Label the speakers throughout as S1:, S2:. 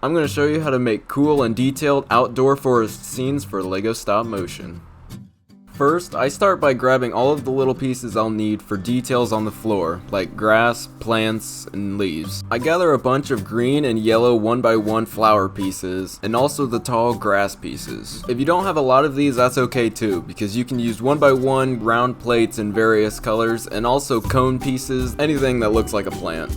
S1: I'm going to show you how to make cool and detailed outdoor forest scenes for LEGO stop motion. First, I start by grabbing all of the little pieces I'll need for details on the floor, like grass, plants, and leaves. I gather a bunch of green and yellow 1x1 flower pieces, and also the tall grass pieces. If you don't have a lot of these, that's okay too, because you can use 1x1 round plates in various colors, and also cone pieces, anything that looks like a plant.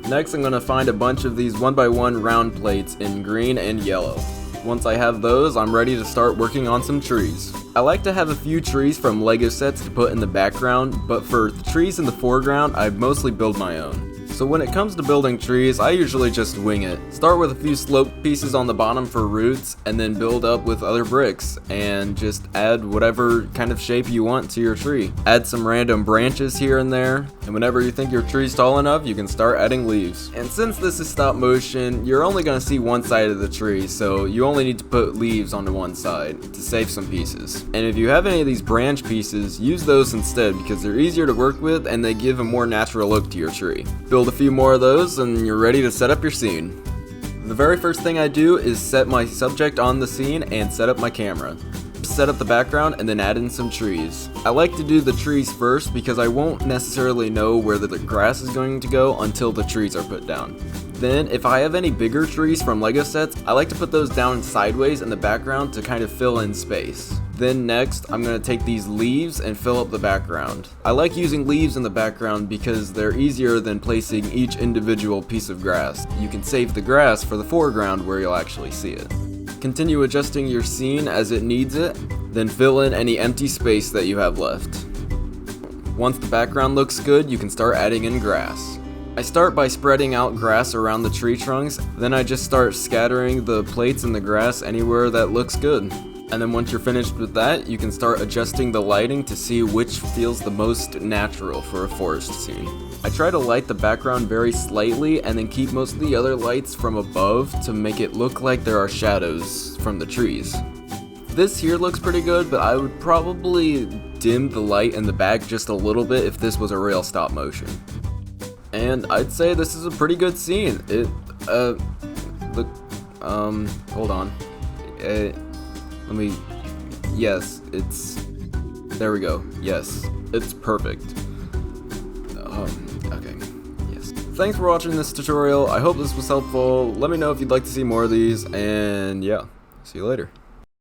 S1: Next, I'm going to find a bunch of these 1x1 round plates in green and yellow. Once I have those, I'm ready to start working on some trees. I like to have a few trees from LEGO sets to put in the background, but for the trees in the foreground, I mostly build my own. So when it comes to building trees, I usually just wing it. Start with a few slope pieces on the bottom for roots, and then build up with other bricks, and just add whatever kind of shape you want to your tree. Add some random branches here and there, and whenever you think your tree's tall enough, you can start adding leaves. And since this is stop motion, you're only going to see one side of the tree, so you only need to put leaves onto one side to save some pieces. And if you have any of these branch pieces, use those instead because they're easier to work with and they give a more natural look to your tree. Build a few more of those and you're ready to set up your scene. The very first thing I do is set my subject on the scene and set up my camera. Set up the background and then add in some trees. I like to do the trees first because I won't necessarily know where the grass is going to go until the trees are put down. Then, if I have any bigger trees from LEGO sets, I like to put those down sideways in the background to kind of fill in space. Then next, I'm going to take these leaves and fill up the background. I like using leaves in the background because they're easier than placing each individual piece of grass. You can save the grass for the foreground where you'll actually see it. Continue adjusting your scene as it needs it, then fill in any empty space that you have left. Once the background looks good, you can start adding in grass. I start by spreading out grass around the tree trunks, then I just start scattering the plates in the grass anywhere that looks good. And then once you're finished with that, you can start adjusting the lighting to see which feels the most natural for a forest scene. I try to light the background very slightly and then keep most of the other lights from above to make it look like there are shadows from the trees. This here looks pretty good, but I would probably dim the light in the back just a little bit if this was a real stop motion. And I'd say this is a pretty good scene. Hold on. Yes, there we go. Yes, it's perfect. Okay, yes. Thanks for watching this tutorial. I hope this was helpful. Let me know if you'd like to see more of these, and yeah, see you later.